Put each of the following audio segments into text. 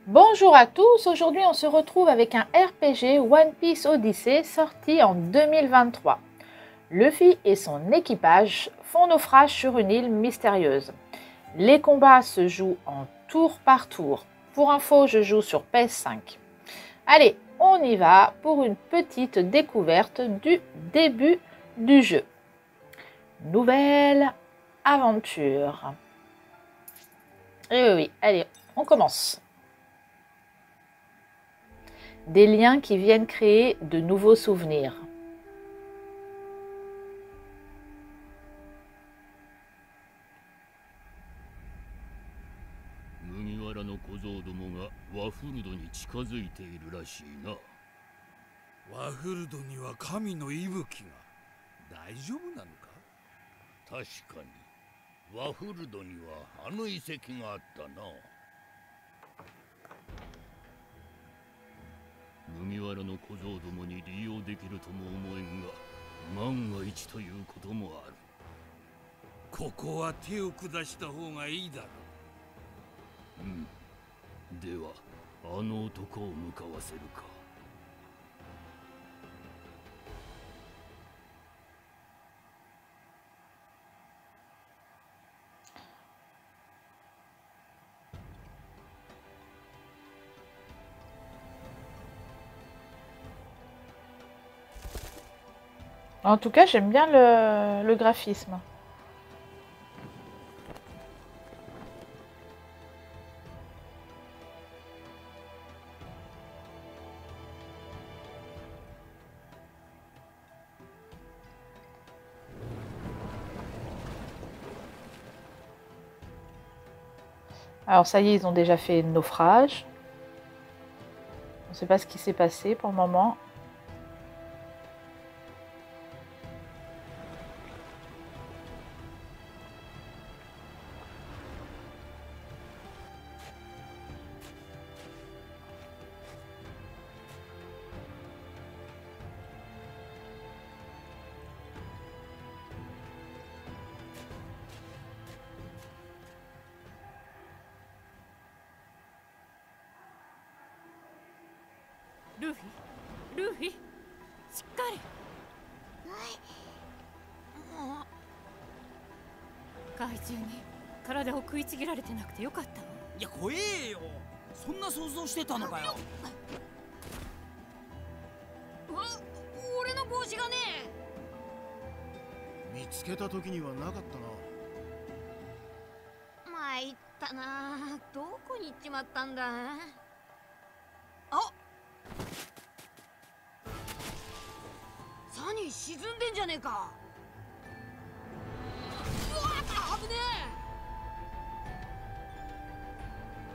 Bonjour à tous, aujourd'hui on se retrouve avec un RPG One Piece Odyssey sorti en 2023. Luffy et son équipage font naufrage sur une île mystérieuse. Les combats se jouent en tour par tour. Pour info, je joue sur PS5. Allez, on y va pour une petite découverte du début du jeu. Nouvelle aventure. Et oui, allez, on commence. Des liens qui viennent créer de nouveaux souvenirs. Mugiwara no Kozo domo ga Wafurdo ni chikazuite iru rashii na. Wafurdo ni wa kami no ibuki ga daijoubu nano ka? Tashika ni Wafurdo ni wa ano iseki ga atta na. Mugiwara no Kozo domo ni利用できるとも思えんが、万が一ということもある。ここは手を下した方がいいだろう。ではあの男を向かわせるか。En tout cas, j'aime bien le graphisme. Alors ça y est, ils ont déjà fait naufrage. On ne sait pas ce qui s'est passé pour le moment.ルフィ、しっかり。怪獣に体を食いちぎられてなくてよかったの。いや怖えよ。そんな想像してたのかよ。俺の帽子がね。見つけた時にはなかったな。参ったな。どこに行っちまったんだ。サニー沈んでんじゃねえか。うわっ、危ね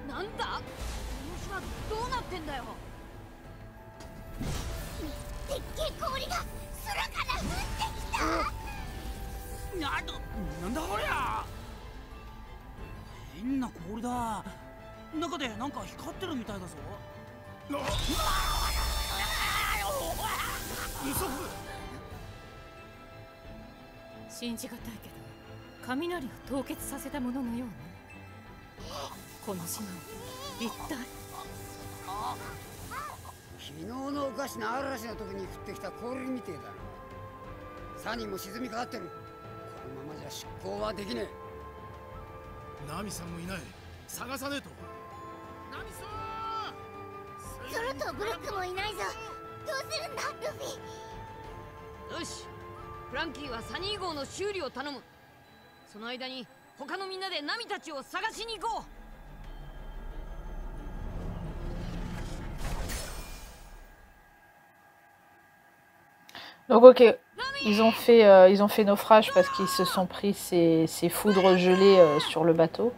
え。なんだこの島どうなってんだよ。でっけえ氷が空から降ってきた。なんだこりゃ。変な氷だ。中でなんか光ってるみたいだぞ。信じがたいけど雷を凍結させたもののようね。この島一体。昨日のおかしな嵐の時に降ってきた氷みてえだな。サニーも沈みかかってる。このままじゃ出航はできねえ。ナミさんもいない。探さねえと。ナミさん。ゾロとブロックもいないぞ。どうするんだルフィ。よし、フランキーはサニー号の修理を頼む。その間に他のみんなでナミたちを探しに行こう。Donc ok, ils ont fait naufrage parce qu'ils se sont pris ces foudres gelées sur le bateau.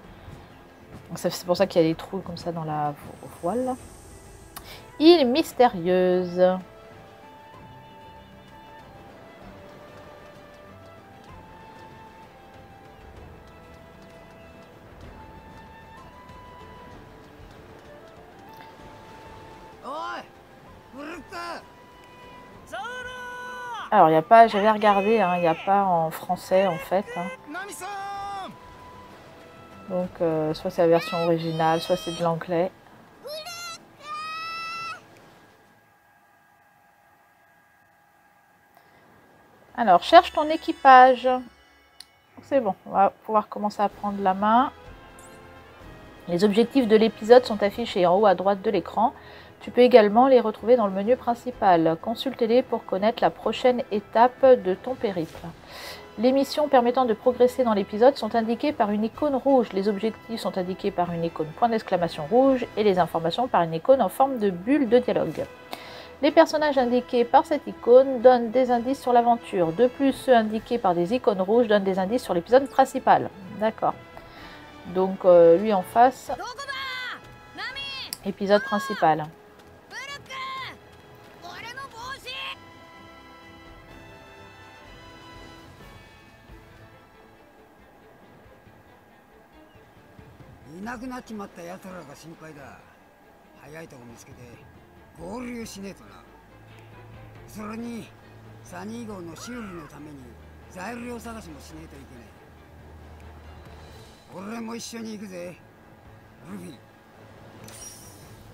Donc c'est pour ça qu'il y a des trous comme ça dans la voile. Île mystérieuse. Alors, il n'y a pas, j'avais regardé, hein, il n'y a pas en français en fait. Hein. Donc, soit c'est la version originale, soit c'est de l'anglais. Alors, cherche ton équipage. C'est bon, on va pouvoir commencer à prendre la main. Les objectifs de l'épisode sont affichés en haut à droite de l'écran. Tu peux également les retrouver dans le menu principal. Consulte-les pour connaître la prochaine étape de ton périple. Les missions permettant de progresser dans l'épisode sont indiquées par une icône rouge. Les objectifs sont indiqués par une icône point d'exclamation rouge et les informations par une icône en forme de bulle de dialogue. Les personnages indiqués par cette icône donnent des indices sur l'aventure. De plus, ceux indiqués par des icônes rouges donnent des indices sur l'épisode principal. D'accord. Donc, lui en face, épisode principal.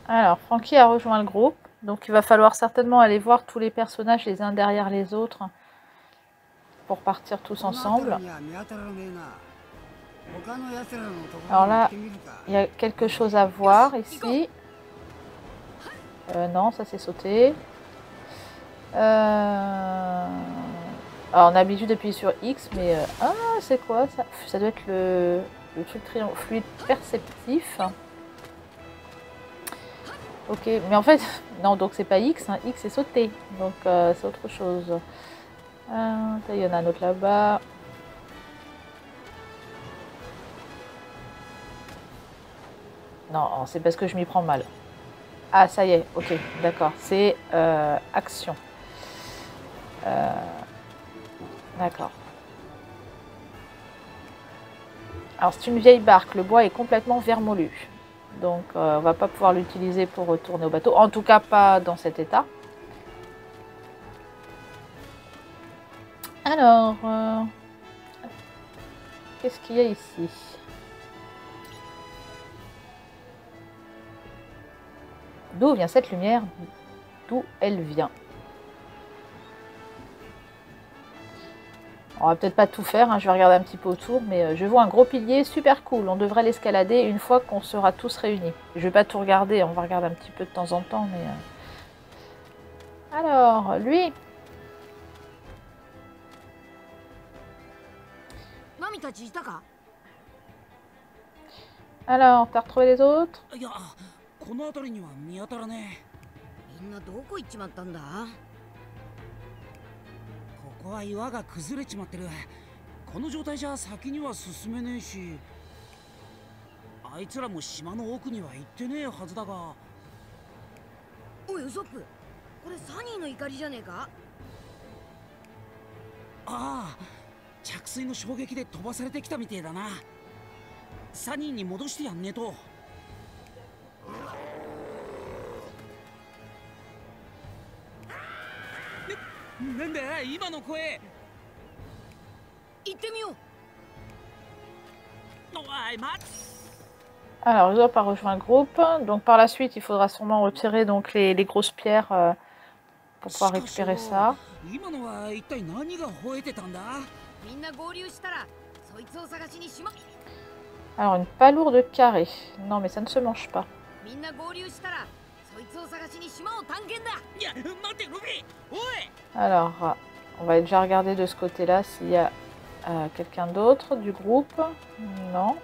Alors, Frankie a rejoint le groupe, donc il va falloir certainement aller voir tous les personnages les uns derrière les autres pour partir tous ensemble. Alors là, il y a quelque chose à voir ici. Non, ça c'est sauté. Alors, on a l'habitude d'appuyer sur X, mais... ah, c'est quoi ça? Ça doit être le truc fluide perceptif. Ok, mais en fait... Non, donc c'est pas X, hein. X c'est sauté. Donc c'est autre chose. Il y en a un autre là-bas. Non, c'est parce que je m'y prends mal. Ah, ça y est, ok, d'accord. C'est action. D'accord. Alors, c'est une vieille barque. Le bois est complètement vermoulu. Donc, on va pas pouvoir l'utiliser pour retourner au bateau. En tout cas, pas dans cet état. Alors, qu'est-ce qu'il y a ici? D'où vient cette lumière? D'où elle vient? On va peut-être pas tout faire, hein. Je vais regarder un petit peu autour, mais je vois un gros pilier super cool. On devrait l'escalader une fois qu'on sera tous réunis. Je vais pas tout regarder, on va regarder un petit peu de temps en temps, mais... Alors, lui... Alors, t'as retrouvé les autres? Alors, Usopp a rejoint le groupe. Donc, par la suite, il faudra sûrement retirer donc, les grosses pierres pour pouvoir récupérer ça. Alors, une palourde carrée. Non, mais ça ne se mange pas. Alors, on va déjà regarder de ce côté-là s'il y a quelqu'un d'autre du groupe. Non.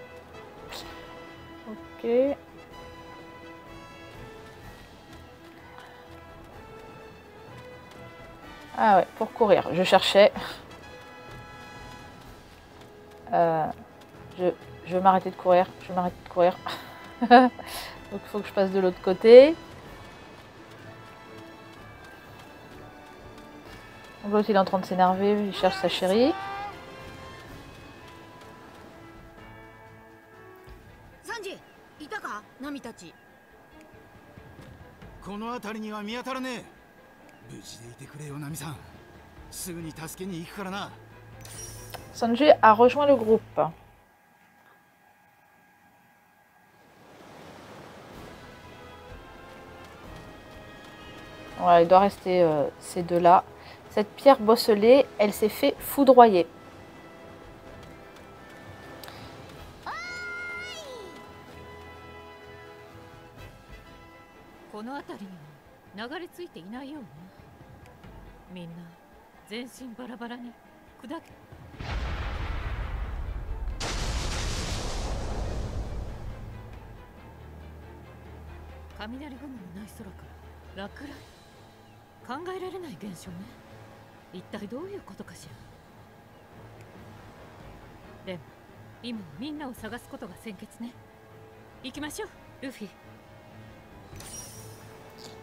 Ok. Ah ouais, pour courir. Je cherchais. Je vais m'arrêter de courir. Je vais m'arrêter de courir. Donc, il faut que je passe de l'autre côté. L'autre, il est en train de s'énerver. Il cherche sa chérie. Sanji, いたか? Nami たち。この辺りには見当たらねえ。無事でいてくれよ、ナミさん。すぐに助けに行くからな。Sanji a rejoint le groupe. Ouais, il doit rester ces deux-là. Cette pierre bosselée, elle s'est fait foudroyer.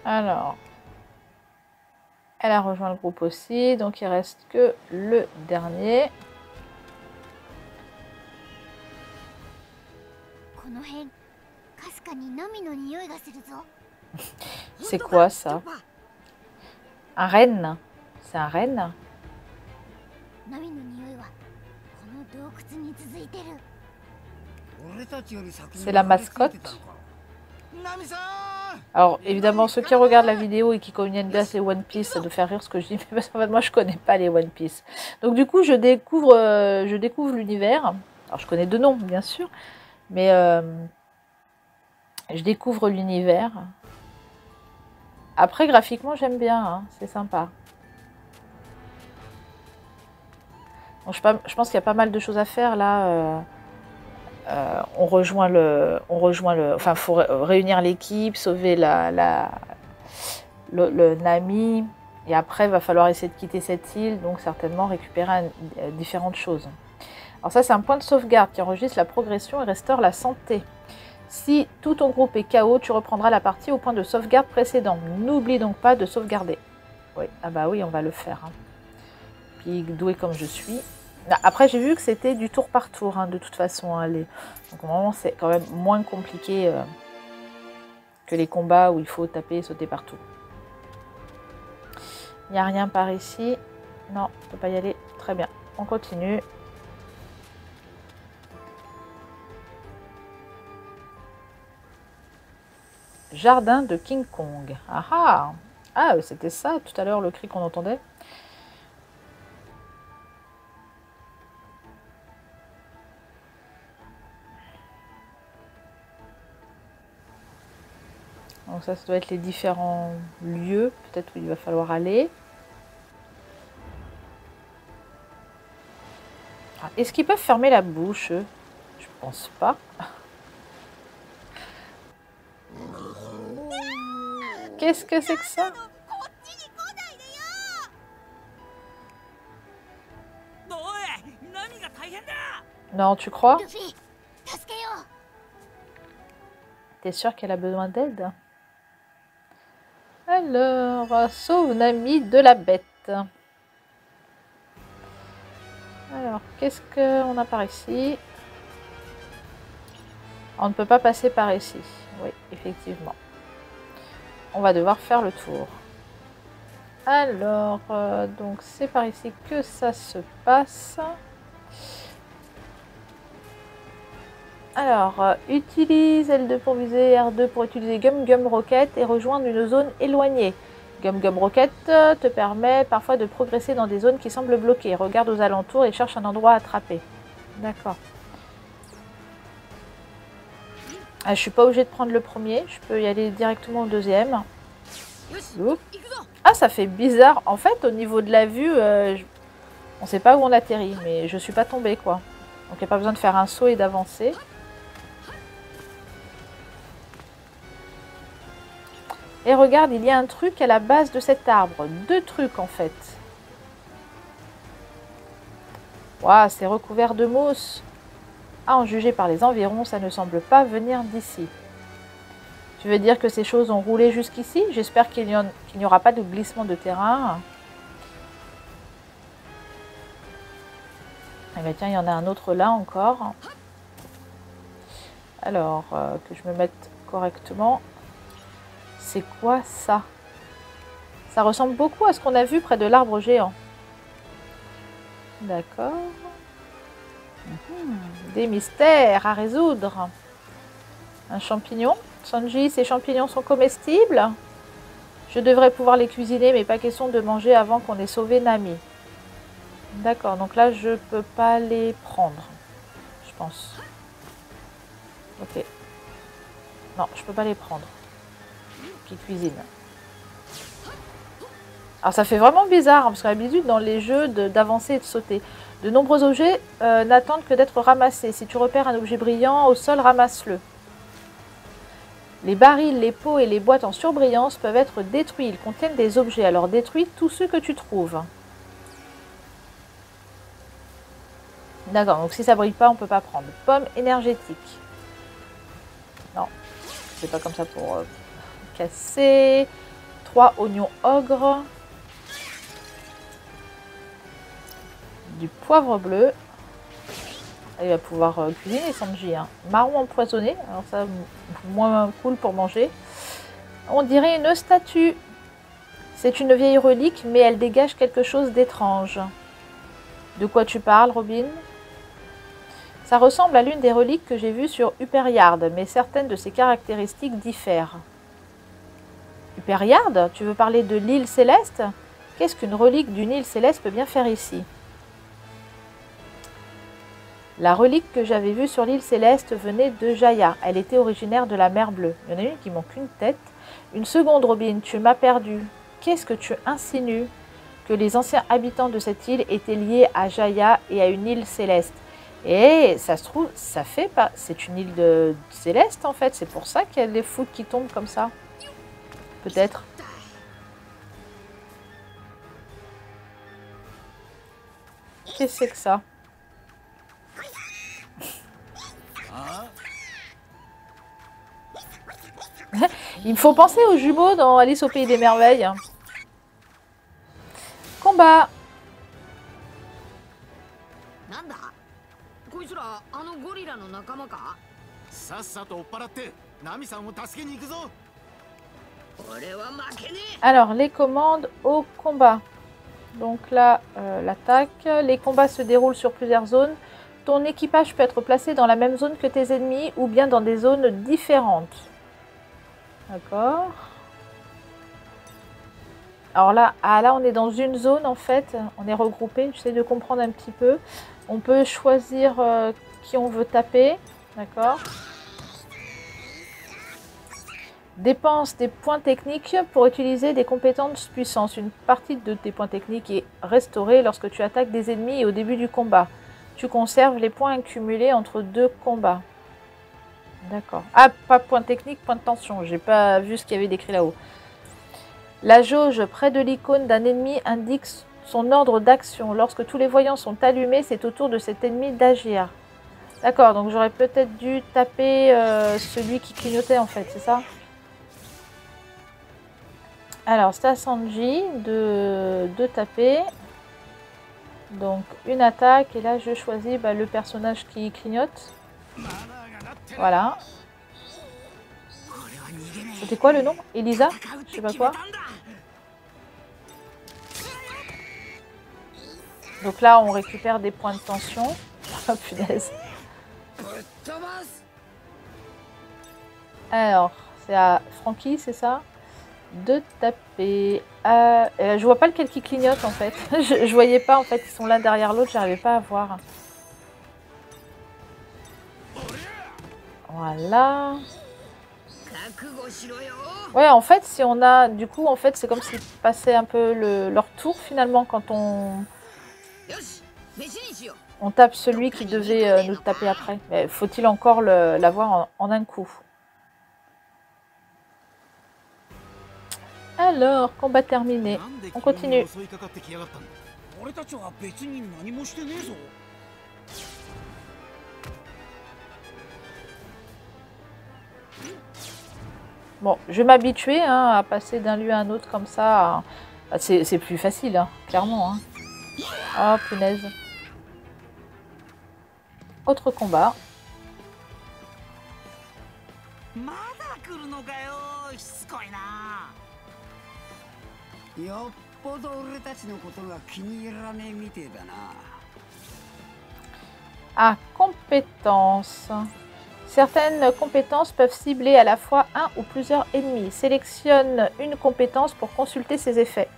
Alors, elle a rejoint le groupe aussi, donc il reste que le dernier. C'est quoi ça? Un renne? C'est un renne? C'est la mascotte. Alors évidemment ceux qui regardent la vidéo et qui connaissent bien les One Piece, ça doit faire rire ce que je dis, mais parce qu'en fait moi je connais pas les One Piece. Donc du coup je découvre l'univers. Alors je connais deux noms bien sûr, mais je découvre l'univers. Après graphiquement j'aime bien, hein, c'est sympa. Donc, je pense qu'il y a pas mal de choses à faire là. On rejoint le, enfin, faut réunir l'équipe, sauver le Nami, et après, il va falloir essayer de quitter cette île, donc certainement récupérer différentes choses. Alors ça, c'est un point de sauvegarde qui enregistre la progression et restaure la santé. Si tout ton groupe est KO, tu reprendras la partie au point de sauvegarde précédent. N'oublie donc pas de sauvegarder. Oui, ah bah oui, on va le faire. Hein. Puis doué comme je suis. Après, j'ai vu que c'était du tour par tour, hein, de toute façon. Hein, donc, vraiment, c'est quand même moins compliqué que les combats où il faut taper et sauter partout. Il n'y a rien par ici. Non, on ne peut pas y aller. Très bien, on continue. Jardin de King Kong. Ah ah! Ah, c'était ça tout à l'heure le cri qu'on entendait. Donc ça doit être les différents lieux, peut-être où il va falloir aller. Ah, est-ce qu'ils peuvent fermer la bouche, eux? Je pense pas. Qu'est-ce que c'est que ça? Non, tu crois? T'es sûr qu'elle a besoin d'aide? Alors, sauve Nami de la bête. Alors, qu'est-ce qu'on a par ici? On ne peut pas passer par ici. Oui, effectivement. On va devoir faire le tour. Alors, donc c'est par ici que ça se passe. Alors, utilise L2 pour viser, R2 pour utiliser Gum Gum Rocket et rejoindre une zone éloignée. Gum Gum Rocket te permet parfois de progresser dans des zones qui semblent bloquées. Regarde aux alentours et cherche un endroit à attraper. D'accord. Ah, je suis pas obligée de prendre le premier, je peux y aller directement au deuxième. Ah, ça fait bizarre. En fait, au niveau de la vue, on sait pas où on atterrit, mais je suis pas tombée, quoi. Donc, il n'y a pas besoin de faire un saut et d'avancer. Et regarde, il y a un truc à la base de cet arbre. Deux trucs, en fait. Waouh, c'est recouvert de mousse. À en juger par les environs, ça ne semble pas venir d'ici. Tu veux dire que ces choses ont roulé jusqu'ici? J'espère qu'il n'y aura pas de glissement de terrain. Eh bien, tiens, il y en a un autre là encore. Alors, que je me mette correctement. C'est quoi ça? Ça ressemble beaucoup à ce qu'on a vu près de l'arbre géant. D'accord. Des mystères à résoudre. Un champignon. Sanji, ces champignons sont comestibles? Je devrais pouvoir les cuisiner, mais pas question de manger avant qu'on ait sauvé Nami. D'accord, donc là, je peux pas les prendre. Je pense. Ok. Non, je peux pas les prendre. Qui cuisine. Alors ça fait vraiment bizarre, hein, parce qu'à l'habitude, dans les jeux d'avancer et de sauter, de nombreux objets n'attendent que d'être ramassés. Si tu repères un objet brillant au sol, ramasse-le. Les barils, les pots et les boîtes en surbrillance peuvent être détruits. Ils contiennent des objets, alors détruis tous ceux que tu trouves. D'accord, donc si ça brille pas, on peut pas prendre. Pomme énergétique. Non, c'est pas comme ça pour casser. 3 oignons ogres. Du poivre bleu. Il va pouvoir cuisiner Sanji. Hein. Marron empoisonné. Alors ça, moins cool pour manger. On dirait une statue. C'est une vieille relique, mais elle dégage quelque chose d'étrange. De quoi tu parles, Robin? Ça ressemble à l'une des reliques que j'ai vues sur Uperiard, mais certaines de ses caractéristiques diffèrent. Uperiard? Tu veux parler de l'île céleste? Qu'est-ce qu'une relique d'une île céleste peut bien faire ici? La relique que j'avais vue sur l'île céleste venait de Jaya. Elle était originaire de la mer Bleue. Il y en a une qui manque une tête. Une seconde, Robin, tu m'as perdu. Qu'est-ce que tu insinues? Que les anciens habitants de cette île étaient liés à Jaya et à une île céleste. Et ça se trouve, ça fait pas. C'est une île de céleste en fait. C'est pour ça qu'il y a des foudres qui tombent comme ça. Peut-être. Qu'est-ce que c'est que ça? Il me faut penser aux jumeaux dans Alice au Pays des Merveilles. Combat. Alors, les commandes au combat. Donc là, l'attaque. Les combats se déroulent sur plusieurs zones. Ton équipage peut être placé dans la même zone que tes ennemis ou bien dans des zones différentes. D'accord. Alors là, là, on est dans une zone en fait. On est regroupé. J'essaie de comprendre un petit peu. On peut choisir qui on veut taper. D'accord. Dépense des points techniques pour utiliser des compétences puissances. Une partie de tes points techniques est restaurée lorsque tu attaques des ennemis et au début du combat. Tu conserves les points accumulés entre 2 combats. D'accord. Ah, pas point technique, point de tension. J'ai pas vu ce qu'il y avait décrit là-haut. La jauge près de l'icône d'un ennemi indique son ordre d'action. Lorsque tous les voyants sont allumés, c'est au tour de cet ennemi d'agir. D'accord, donc j'aurais peut-être dû taper celui qui clignotait en fait, c'est ça? Alors, c'est à Sanji de taper. Donc, une attaque. Et là, je choisis le personnage qui clignote. Voilà. C'était quoi le nom? Elisa? Je sais pas quoi. Donc là, on récupère des points de tension. Oh punaise. Alors, c'est à Frankie, c'est ça? De taper. Je vois pas lequel qui clignote en fait. je voyais pas en fait. Ils sont l'un derrière l'autre. J'arrivais pas à voir. Voilà. Ouais, en fait, si on a... Du coup, en fait, c'est comme s'ils passaient un peu leur tour, finalement, quand on tape celui qui devait nous taper après. Mais faut-il encore l'avoir en un coup? Alors, combat terminé. On continue. Bon, je vais m'habituer à passer d'un lieu à un autre comme ça. C'est plus facile, hein, clairement. Hein. Oh, punaise. Autre combat. Ah, compétence. Certaines compétences peuvent cibler à la fois un ou plusieurs ennemis. Sélectionne une compétence pour consulter ses effets.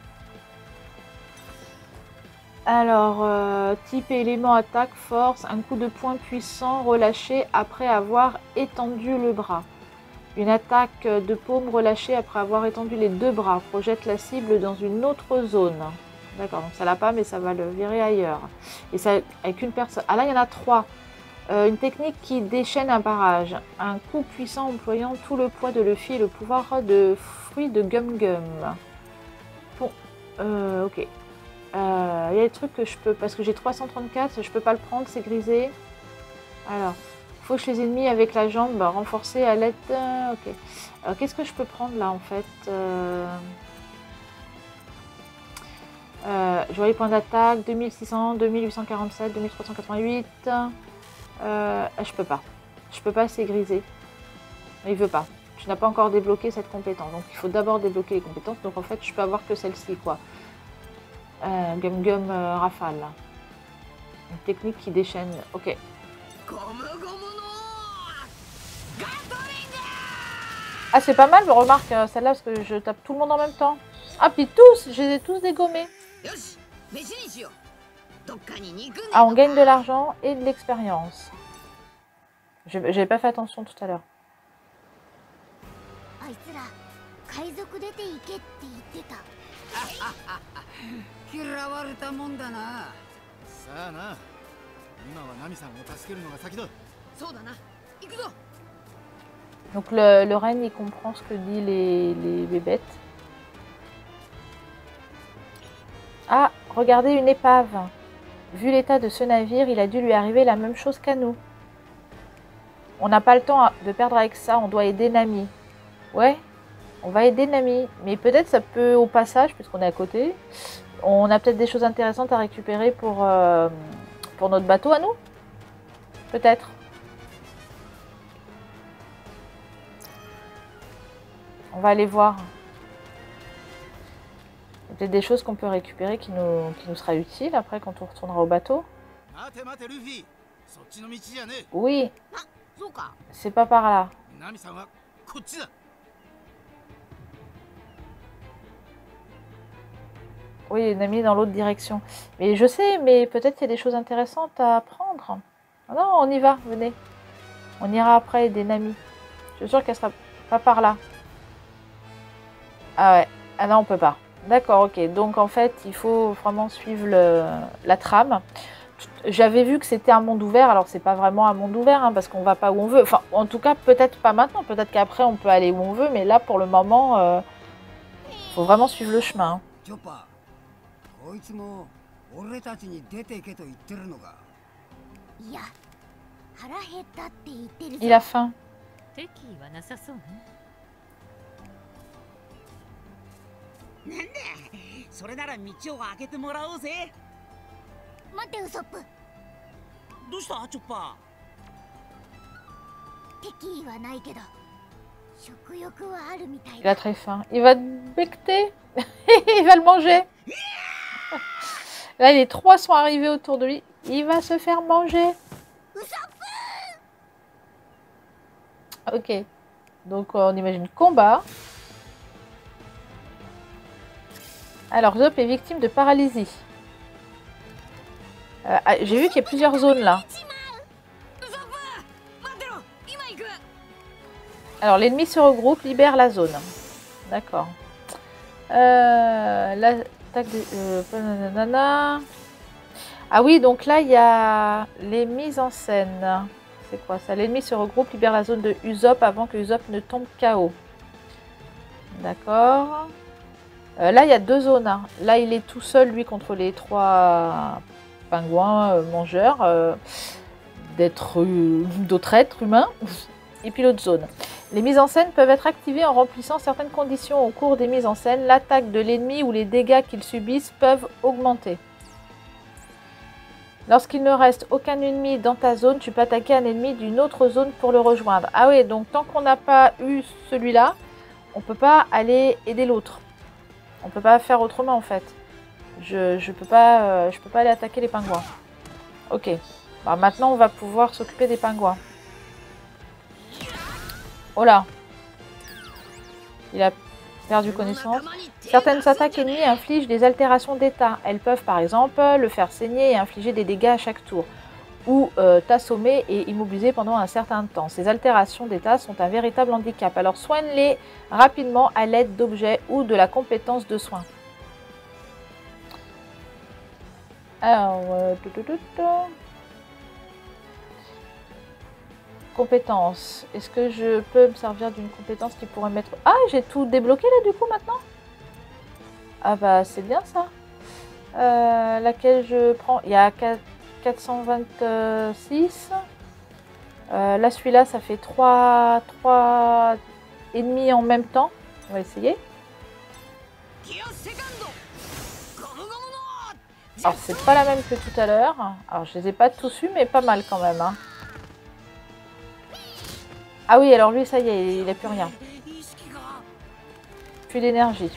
Alors, type élément attaque, force, un coup de poing puissant relâché après avoir étendu le bras. Une attaque de paume relâchée après avoir étendu les deux bras. Projette la cible dans une autre zone. D'accord, donc ça l'a pas, mais ça va le virer ailleurs. Et ça avec une personne. Ah là, il y en a 3. Une technique qui déchaîne un barrage. Un coup puissant employant tout le poids de Luffy et le pouvoir de fruit de Gum Gum. Bon, ok. Il y a des trucs que je peux, parce que j'ai 334, je peux pas le prendre, c'est grisé. Alors, fauche les ennemis avec la jambe renforcée à l'aide. Ok. Alors, qu'est-ce que je peux prendre là en fait? Je vois les points d'attaque 2600, 2847, 2388. Je peux pas. Je peux pas, c'est grisé. Il veut pas. Tu n'as pas encore débloqué cette compétence. Donc il faut d'abord débloquer les compétences. Donc en fait, je peux avoir que celle-ci quoi. Gum Gum Rafale. Une technique qui déchaîne. Ok. Ah, c'est pas mal, remarque celle-là, parce que je tape tout le monde en même temps. Ah, puis tous, je les ai tous dégommés. Ah, on gagne de l'argent et de l'expérience. J'avais pas fait attention tout à l'heure. Donc le renne, il comprend ce que disent les bébêtes. Ah, regardez une épave. Vu l'état de ce navire, il a dû lui arriver la même chose qu'à nous. On n'a pas le temps de perdre avec ça, on doit aider Nami. Ouais, on va aider Nami. Mais peut-être ça peut au passage, puisqu'on est à côté. On a peut-être des choses intéressantes à récupérer pour notre bateau à nous. Peut-être. On va aller voir. Il y a peut-être des choses qu'on peut récupérer qui nous sera utile après quand on retournera au bateau. Oui. C'est pas par là. Oui, Nami dans l'autre direction. Mais je sais, mais peut-être qu'il y a des choses intéressantes à prendre. Ah non, on y va, venez. On ira après aider Nami. Je suis sûre qu'elle sera pas par là. Ah ouais. Ah non, on peut pas. D'accord, ok. Donc en fait, il faut vraiment suivre la trame. J'avais vu que c'était un monde ouvert. Alors c'est pas vraiment un monde ouvert, hein, parce qu'on va pas où on veut. Enfin, en tout cas, peut-être pas maintenant. Peut-être qu'après, on peut aller où on veut. Mais là, pour le moment, faut vraiment suivre le chemin. Hein. Il a faim. Il a très faim. Il va te becter. Il va le manger. Là, les 3 sont arrivés autour de lui. Il va se faire manger. Ok. Donc, on imagine combat. Alors, Zop est victime de paralysie. J'ai vu qu'il y a plusieurs zones là. Alors, l'ennemi se regroupe, libère la zone. D'accord. L'attaque de... Ah oui, donc là, il y a les mises en scène. C'est quoi ça? L'ennemi se regroupe, libère la zone de Usopp avant que Usopp ne tombe KO. D'accord. Là, il y a 2 zones. Hein. Là, il est tout seul, lui, contre les 3 pingouins mangeurs d'autres êtres humains. Et puis l'autre zone. Les mises en scène peuvent être activées en remplissant certaines conditions au cours des mises en scène. L'attaque de l'ennemi ou les dégâts qu'il subisse peuvent augmenter. Lorsqu'il ne reste aucun ennemi dans ta zone, tu peux attaquer un ennemi d'une autre zone pour le rejoindre. Ah oui, donc tant qu'on n'a pas eu celui-là, on ne peut pas aller aider l'autre. On ne peut pas faire autrement en fait. Je peux pas aller attaquer les pingouins. Ok. Bah, maintenant, on va pouvoir s'occuper des pingouins. Oh là. Il a perdu connaissance. Certaines attaques ennemies infligent des altérations d'état. Elles peuvent par exemple le faire saigner et infliger des dégâts à chaque tour. Ou t'assommer et immobiliser pendant un certain temps. Ces altérations d'état sont un véritable handicap. Alors soigne-les rapidement à l'aide d'objets ou de la compétence de soin. Alors, compétence. Est-ce que je peux me servir d'une compétence qui pourrait mettre... Ah, j'ai tout débloqué là du coup maintenant? Ah bah c'est bien ça. Laquelle je prends? Il y a 426. Là celui-là ça fait 3 ennemis en même temps. On va essayer. Alors c'est pas la même que tout à l'heure. Alors je les ai pas tous eus mais pas mal quand même. Hein. Ah oui alors lui ça y est il a plus rien. Plus d'énergie.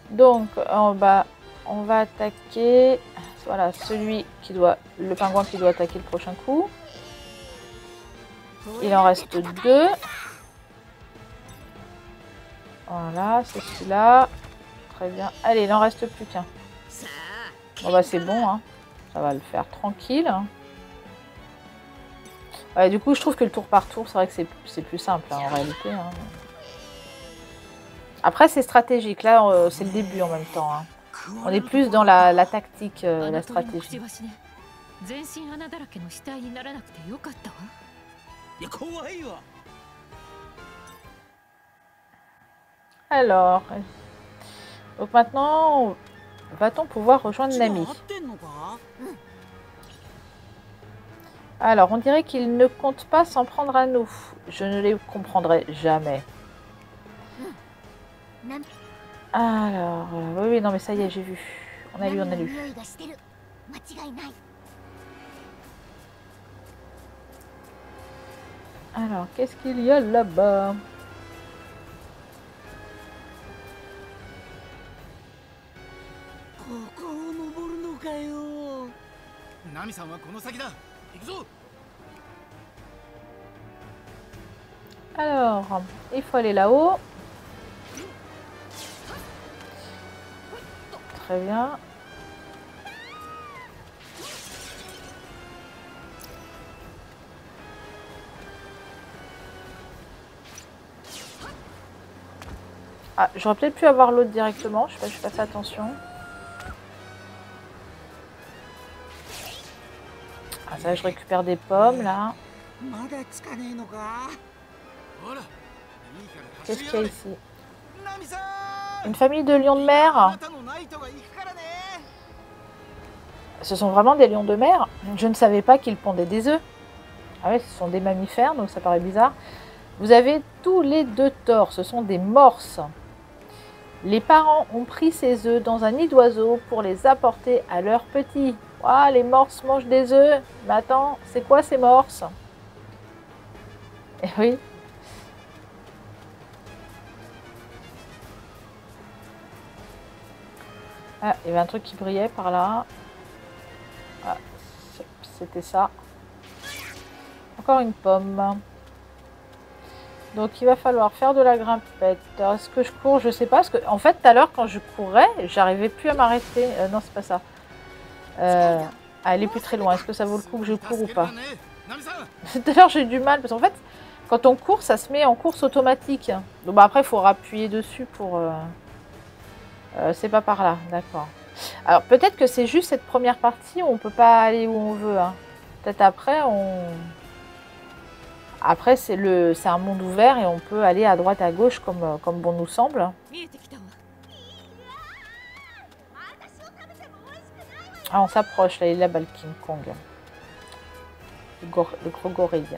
Donc on va attaquer. Voilà celui qui doit. Le pingouin qui doit attaquer le prochain coup. Il en reste 2. Voilà, c'est celui-là. Très bien. Allez, il n'en reste plus qu'un. Bon bah c'est bon, hein. Ça va le faire tranquille. Ouais, du coup, je trouve que le tour par tour, c'est vrai que c'est plus simple hein, en réalité. Hein. Après, c'est stratégique. Là, c'est le début en même temps. Hein. On est plus dans la tactique, la stratégie. Alors, donc maintenant, va-t-on pouvoir rejoindre Nami? Alors, on dirait qu'il ne compte pas s'en prendre à nous. Je ne les comprendrai jamais. Alors, oui, non, mais ça y est, j'ai vu. On a lu. Alors, qu'est-ce qu'il y a là-bas? Alors, il faut aller là-haut. Très bien. Ah, j'aurais peut-être pu avoir l'autre directement. Je sais pas, je fais pas fait attention. Ah, ça, je récupère des pommes là. Qu'est-ce qu'il y a ici? Une famille de lions de mer. Ce sont vraiment des lions de mer. Je ne savais pas qu'ils pondaient des œufs. Ah ouais, ce sont des mammifères, donc ça paraît bizarre. Vous avez tous les deux tort, ce sont des morses. Les parents ont pris ces œufs dans un nid d'oiseaux pour les apporter à leurs petits. Ah, les morses mangent des œufs. Mais attends, c'est quoi ces morses? Eh oui. Ah, il y avait un truc qui brillait par là. Ah, c'était ça. Encore une pomme. Donc il va falloir faire de la grimpette. Est-ce que je cours? Je sais pas. Parce que, en fait, tout à l'heure, quand je courais, j'arrivais plus à m'arrêter. Non, c'est pas ça. Elle est plus très loin. Est-ce que ça vaut le coup que je cours ou pas? Tout à l'heure, j'ai eu du mal. Parce qu'en fait, quand on court, ça se met en course automatique. Donc bah, après, il faut appuyer dessus pour... c'est pas par là. D'accord. Alors, peut-être que c'est juste cette première partie où on peut pas aller où on veut. Hein. Peut-être après, Après, c'est un monde ouvert et on peut aller à droite, à gauche comme bon nous semble. Ah, on s'approche, là, il est là-bas, le King Kong. Le gros gorille.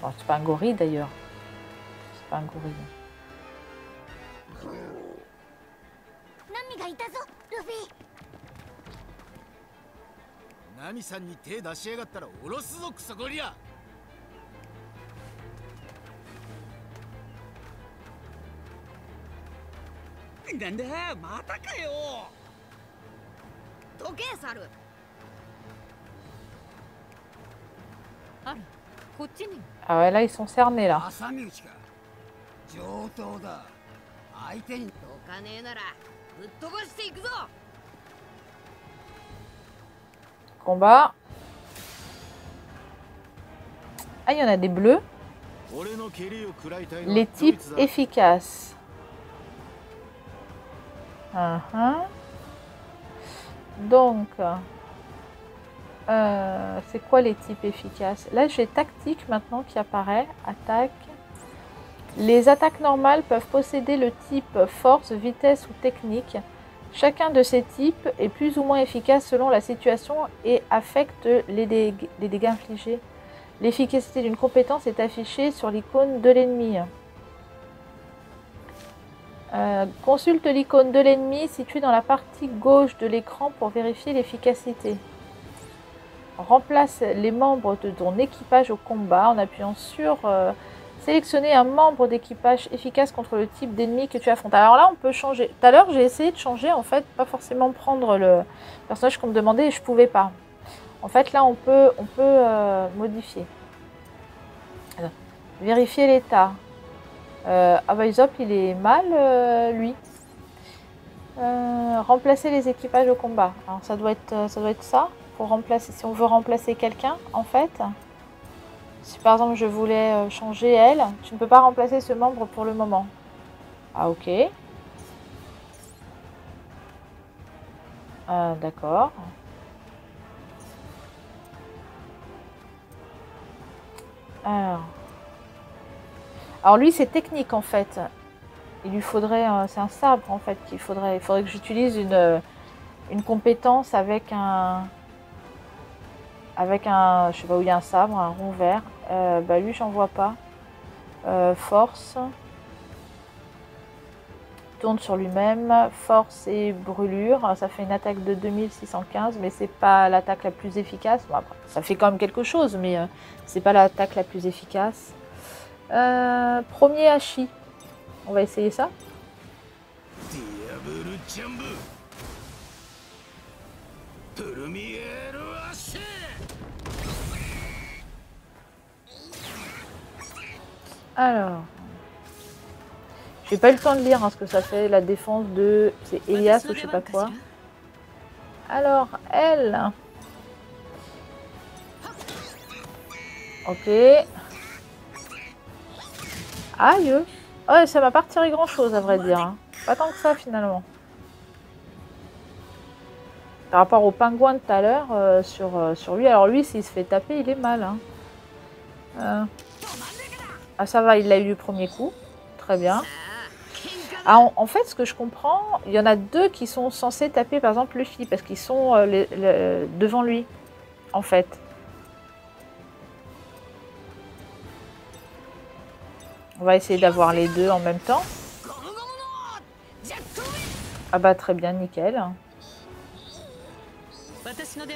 Bon, c'est pas un gorille, d'ailleurs. C'est pas un gorille. Nami-sanに手出しやがったら下ろすぞクソゴリラ。なんだまたかよ。どけ猿。あら、こっちにも。 Ah ouais, là, ils sont cernés, là. 挟み撃ちか。上等だ。相手にどかねえならぶっ飛ばしていくぞ。 Combat. Ah, il y en a des bleus. Les types efficaces. Donc, c'est quoi les types efficaces? Là, j'ai tactique maintenant qui apparaît. Attaque. Les attaques normales peuvent posséder le type force, vitesse ou technique. Chacun de ces types est plus ou moins efficace selon la situation et affecte les dégâts infligés. L'efficacité d'une compétence est affichée sur l'icône de l'ennemi. Consulte l'icône de l'ennemi située dans la partie gauche de l'écran pour vérifier l'efficacité. Remplace les membres de ton équipage au combat en appuyant sur sélectionner un membre d'équipage efficace contre le type d'ennemi que tu affrontes. Alors là, on peut changer. Tout à l'heure, j'ai essayé de changer, en fait, pas forcément prendre le personnage qu'on me demandait et je pouvais pas. En fait, là, on peut modifier. Alors, vérifier l'état. Ah bah, Usopp, il est mal, lui. Remplacer les équipages au combat. Alors, ça doit être ça, pour remplacer, si on veut remplacer quelqu'un, en fait. Si par exemple je voulais changer elle, tu ne peux pas remplacer ce membre pour le moment. Ah ok. D'accord. Alors lui c'est technique en fait. Il lui faudrait, c'est un sabre en fait qu'il faudrait. Il faudrait que j'utilise une compétence avec un, je sais pas où il y a un sabre, un rond vert. Bah lui j'en vois pas. Force. Tourne sur lui-même. Force et brûlure. Ça fait une attaque de 2615, mais c'est pas l'attaque la plus efficace. Bon, après, ça fait quand même quelque chose, mais c'est pas l'attaque la plus efficace. Premier hachis. On va essayer ça. Alors, j'ai pas eu le temps de lire ce que ça fait, la défense de... C'est Elias ou je sais pas quoi. Alors, elle... Ok. Aïe. Ouais, ça m'a pas retiré grand chose à vrai dire. Hein. Pas tant que ça finalement. Par rapport au pingouin de tout à l'heure, sur lui. Alors lui, s'il se fait taper, il est mal. Hein. Ah ça va, il l'a eu du premier coup. Très bien. Ah, en fait, ce que je comprends, il y en a deux qui sont censés taper par exemple Luffy. Parce qu'ils sont devant lui. En fait. On va essayer d'avoir les deux en même temps. Ah bah très bien, nickel.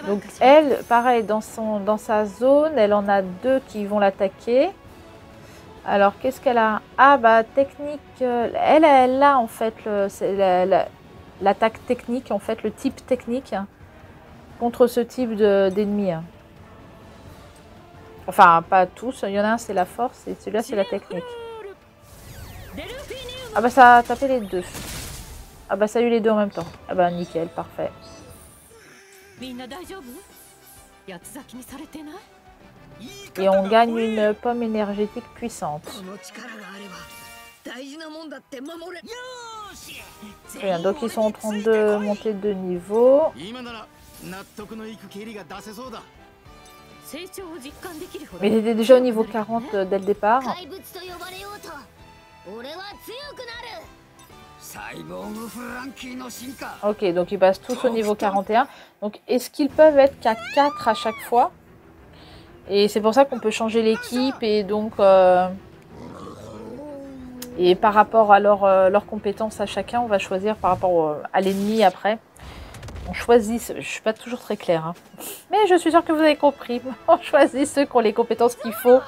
Donc elle, pareil, dans sa zone, elle en a deux qui vont l'attaquer. Alors qu'est-ce qu'elle a? Ah bah technique, elle a en fait l'attaque technique, en fait le type technique contre ce type d'ennemi. Enfin pas tous, il y en a un c'est la force et celui-là c'est la technique. Ah bah ça a tapé les deux. Ah bah ça a eu les deux en même temps. Ah bah nickel, parfait. Et on gagne une pomme énergétique puissante. Très bien, donc ils sont en train de monter de niveau. Mais il était déjà au niveau 40 dès le départ. Ok, donc ils passent tous au niveau 41. Donc est-ce qu'ils peuvent être qu'à 4 à chaque fois? Et c'est pour ça qu'on peut changer l'équipe et donc... et par rapport à leurs compétences à chacun, on va choisir par rapport à l'ennemi après. On choisit, je suis pas toujours très claire, hein. Mais je suis sûre que vous avez compris. On choisit ceux qui ont les compétences qu'il faut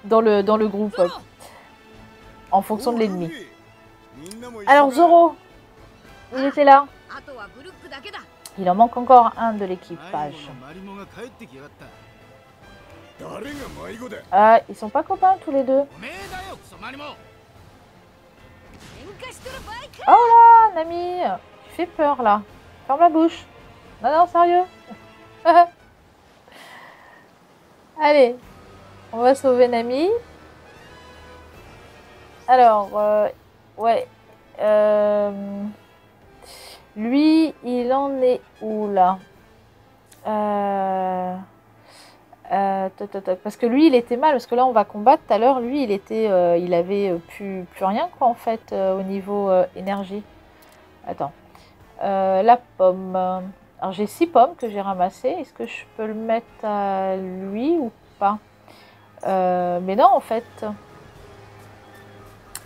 dans le groupe. En fonction de l'ennemi. Alors Zoro, il était là. Il en manque encore un de l'équipage. Ah, ils sont pas copains tous les deux. おめえだよクソマリモ。 Oh là, Nami, tu fais peur là. Ferme la bouche. Non, non, sérieux. Allez, on va sauver Nami. Alors, ouais. Lui, il en est où là? Parce que lui, il était mal. Parce que là, on va combattre. Tout à l'heure, lui, il avait plus rien quoi en fait au niveau énergie. Attends. La pomme. Alors, j'ai 6 pommes que j'ai ramassées. Est-ce que je peux le mettre à lui ou pas? Mais non, en fait.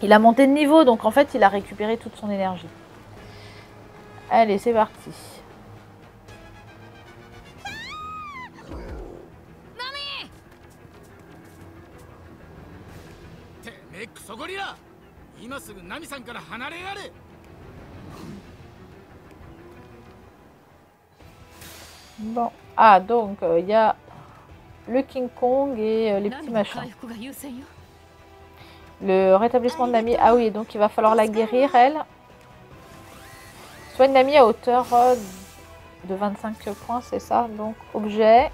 Il a monté de niveau, donc en fait, il a récupéré toute son énergie. Allez, c'est parti. てめえクソゴリラ。今すぐナミさんから離れやれ。 Bon. Ah, donc, il y a le King Kong et les petits 何も machins. 回復が優先よ。 Le rétablissement de Nami. Ah oui, donc il va falloir la guérir, elle. Soigne Nami à hauteur de 25 points, c'est ça. Donc, objet.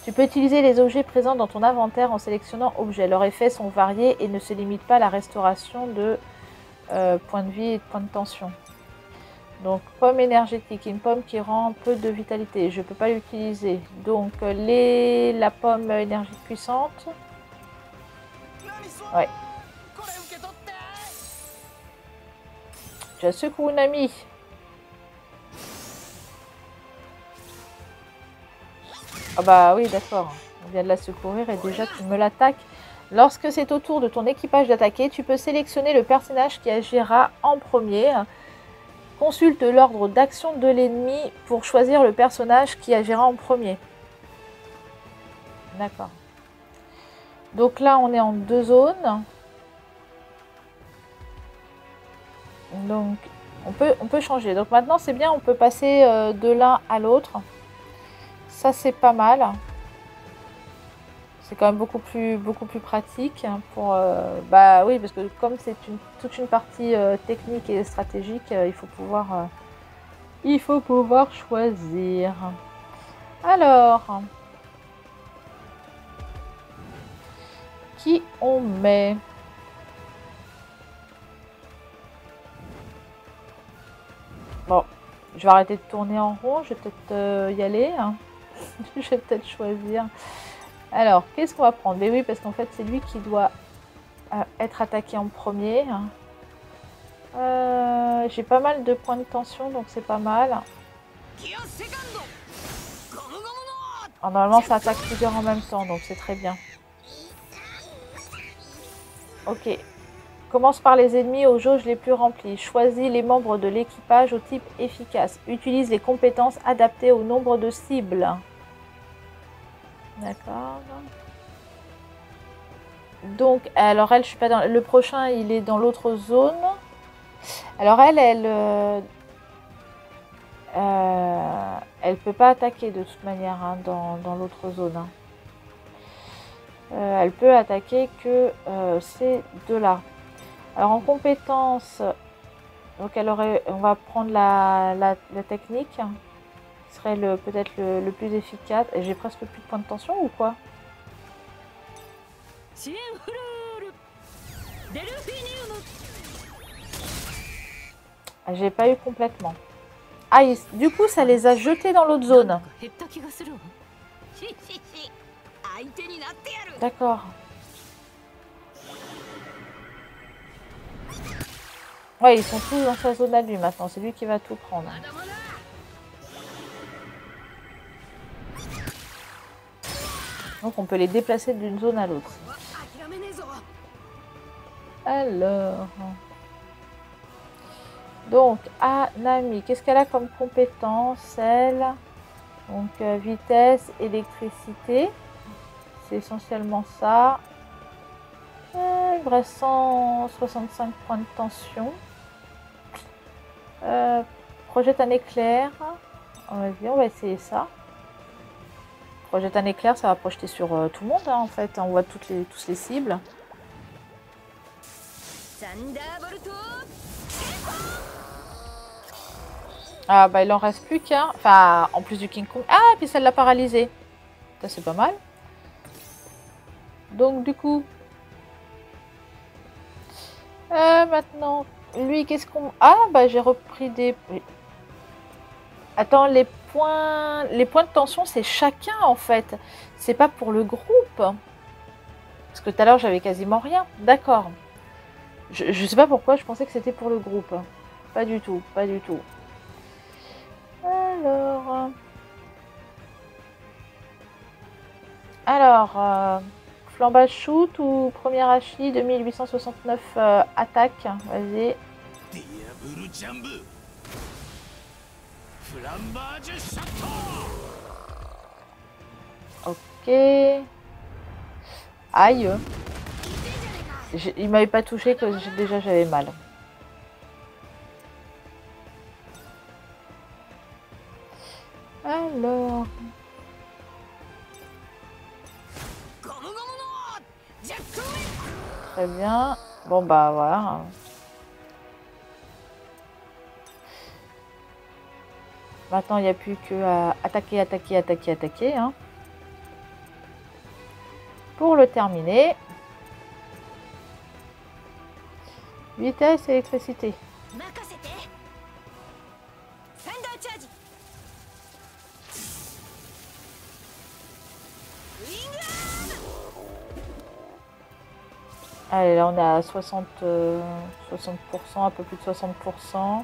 Tu peux utiliser les objets présents dans ton inventaire en sélectionnant objet. Leurs effets sont variés et ne se limitent pas à la restauration de points de vie et de points de tension. Donc, pomme énergétique, une pomme qui rend peu de vitalité. Je ne peux pas l'utiliser. Donc, la pomme énergie puissante. Ouais. Tu as secoué Nami. Ah bah oui, d'accord. On vient de la secourir et déjà tu me l'attaques. Lorsque c'est au tour de ton équipage d'attaquer, tu peux sélectionner le personnage qui agira en premier. Consulte l'ordre d'action de l'ennemi pour choisir le personnage qui agira en premier. D'accord. Donc là, on est en 2 zones. Donc, on peut changer. Donc maintenant, c'est bien, on peut passer de l'un à l'autre. Ça, c'est pas mal. C'est quand même beaucoup plus pratique pour... bah oui, parce que comme c'est toute une partie technique et stratégique, il faut pouvoir choisir. Alors... Qui on met? Bon, je vais arrêter de tourner en rond, je vais peut-être y aller. Hein. Je vais peut-être choisir. Alors, qu'est-ce qu'on va prendre? Mais oui, parce qu'en fait, c'est lui qui doit être attaqué en premier. J'ai pas mal de points de tension, donc c'est pas mal. Alors, normalement, ça attaque plusieurs en même temps, donc c'est très bien. Ok. Commence par les ennemis aux jauges les plus remplies. Choisis les membres de l'équipage au type efficace. Utilise les compétences adaptées au nombre de cibles. D'accord. Donc, alors elle, je suis pas dans... Le prochain, il est dans l'autre zone. Alors elle peut pas attaquer de toute manière hein, dans l'autre zone. Hein. Elle peut attaquer que ces deux-là. Alors en compétence, donc on va prendre la technique, qui serait peut-être le plus efficace. Et j'ai presque plus de points de tension ou quoi? J'ai pas eu complètement. Ah, du coup, ça les a jetés dans l'autre zone. D'accord. Ouais, ils sont tous dans sa zone à lui maintenant. C'est lui qui va tout prendre. Donc on peut les déplacer d'une zone à l'autre. Alors... Donc, Nami, qu'est-ce qu'elle a comme compétence, elle? Donc, vitesse, électricité. C'est essentiellement ça. Il me reste 165 points de tension. Projette un éclair. Vas-y, on va essayer ça. Projette un éclair, ça va projeter sur tout le monde, hein, en fait. On voit tous les cibles. Ah, bah, il en reste plus qu'un. Enfin, en plus du King Kong. Ah, et puis ça l'a paralysé. Ça, c'est pas mal. Donc, du coup... maintenant, lui, qu'est-ce qu'on... Ah, bah, j'ai repris des... Attends, les points de tension, c'est chacun, en fait. C'est pas pour le groupe. Parce que tout à l'heure, j'avais quasiment rien. D'accord. Je sais pas pourquoi, je pensais que c'était pour le groupe. Pas du tout, pas du tout. Alors, flambage shoot ou première Hachi 2869 attaque. Vas-y. Ok. Aïe. Il m'avait pas touché que déjà j'avais mal. Alors. Très bien. Bon bah voilà. Maintenant il n'y a plus que à attaquer, attaquer, attaquer, attaquer. Hein. Pour le terminer. Vitesse, électricité. Allez, là on est à 60%, un peu plus de 60%.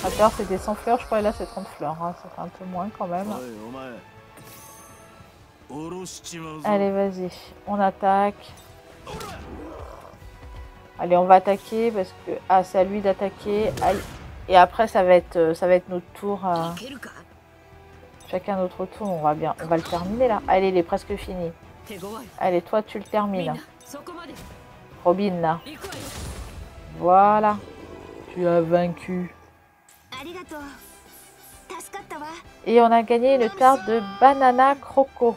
À l'heure c'était 100 fleurs, je crois, et là c'est 30 fleurs. Hein. Ça fait un peu moins quand même. Allez, vas-y, on attaque. Allez, on va attaquer parce que... Ah, c'est à lui d'attaquer. Aïe. Et après, ça va être notre tour. Chacun notre tour, on va le terminer là. Allez, il est presque fini. Allez, toi, tu le termines. Robin, là. Voilà. Tu as vaincu. Et on a gagné une carte de Banana Croco.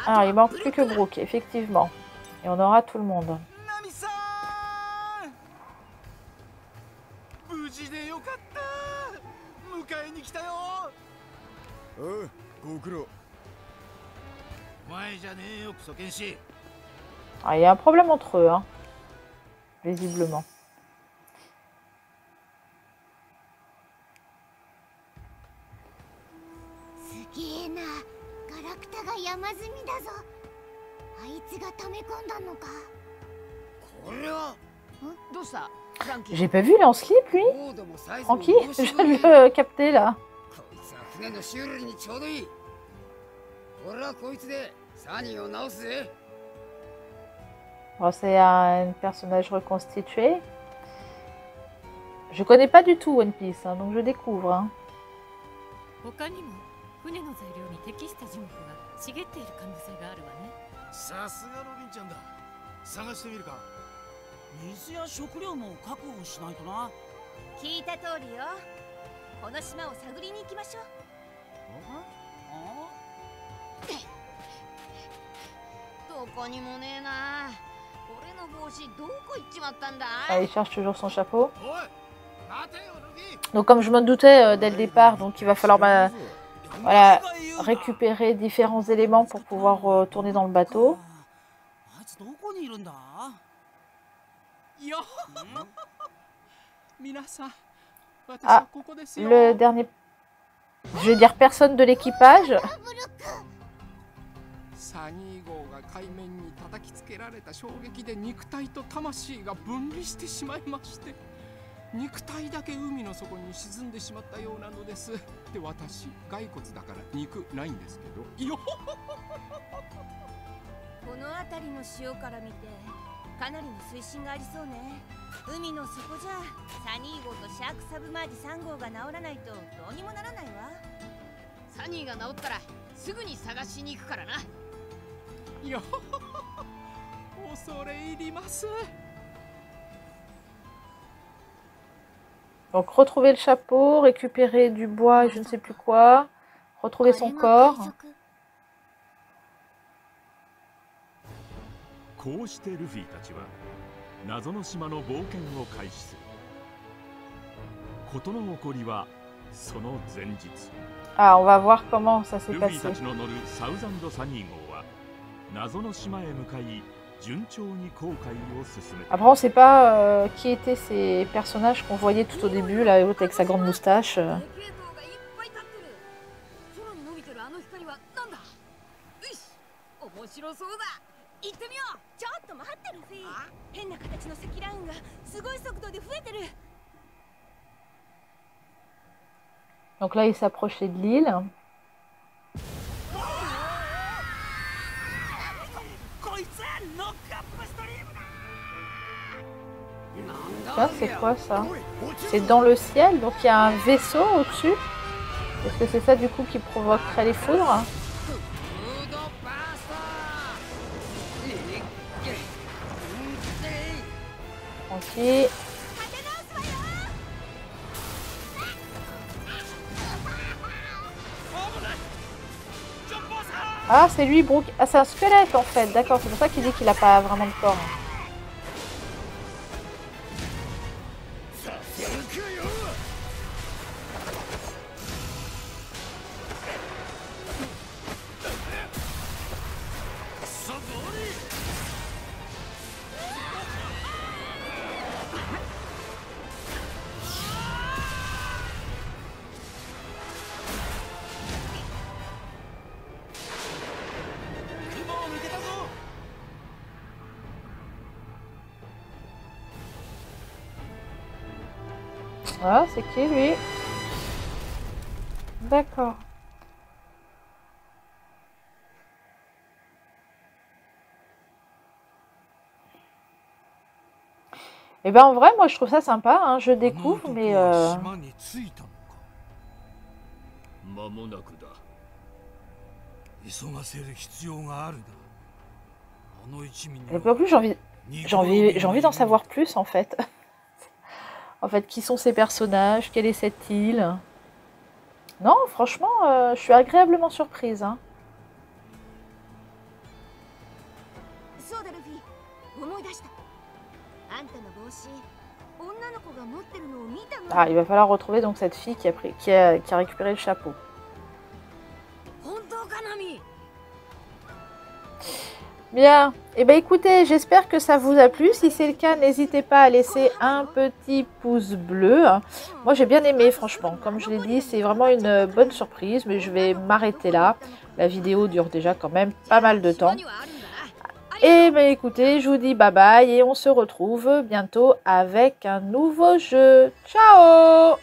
Alors, il manque plus que Brooke, effectivement. Et on aura tout le monde. Ah, il y a un problème entre eux, hein. Visiblement. J'ai pas vu, il est en slip, lui. Tranquille, je viens de le capter, là. Bon, c'est un personnage reconstitué. Je connais pas du tout One Piece, hein, donc je découvre. Hein. Ah, il cherche toujours son chapeau. Donc comme je m'en doutais dès le départ, donc il va falloir voilà, récupérer différents éléments pour pouvoir tourner dans le bateau. Ah, le dernier... Je vais dire personne de l'équipage. 恐れ入ります。 Donc retrouver le chapeau, récupérer du bois, je ne sais plus quoi, retrouver son corps. こうしてルフィたちは謎の島の冒険を開始する。事の起こりはその前日。 Ah, on va voir comment ça s'est ルフィ passé. たちの乗るサウザンドサニー号は謎の島へ向かい順調に航海を進めた。 Après, on ne sait pas qui étaient ces personnages qu'on voyait tout au début, là, l'autre avec sa grande moustache. 系統がいっぱい立ってる。空に伸びてるあの光はなんだ。よし、面白そうだ。行ってみよう。ちょっと待ってルフィ。変な形の積乱雲がすごい速度で増えてる。 Donc là, il s'approchait de l'île. Ça, c'est quoi ça? C'est dans le ciel, donc il y a un vaisseau au-dessus. Est-ce que c'est ça du coup qui provoquerait les foudres? Tranquille. Ah, c'est lui, Brooke. Ah, c'est un squelette en fait. D'accord, c'est pour ça qu'il dit qu'il n'a pas vraiment de corps. Ah, c'est qui lui? D'accord. Et ben en vrai, moi je trouve ça sympa, hein. Je découvre, mais 島に着いたのか。間もなくだ。急がせる必要があるな。あの一味に et puis en plus j'ai envie d'en savoir plus en fait. En fait, qui sont ces personnages? Quelle est cette île? Non, franchement, je suis agréablement surprise, hein. そうだルフィ、思い出した。あんたの帽子、女の子が持ってるのを見たの。 Ah, il va falloir retrouver donc cette fille qui a récupéré le chapeau. 本当かナミ。 Bien, et ben écoutez, j'espère que ça vous a plu. Si c'est le cas, n'hésitez pas à laisser un petit pouce bleu. Moi j'ai bien aimé franchement, comme je l'ai dit, c'est vraiment une bonne surprise, mais je vais m'arrêter là. La vidéo dure déjà quand même pas mal de temps. Et ben écoutez, je vous dis bye bye et on se retrouve bientôt avec un nouveau jeu. Ciao!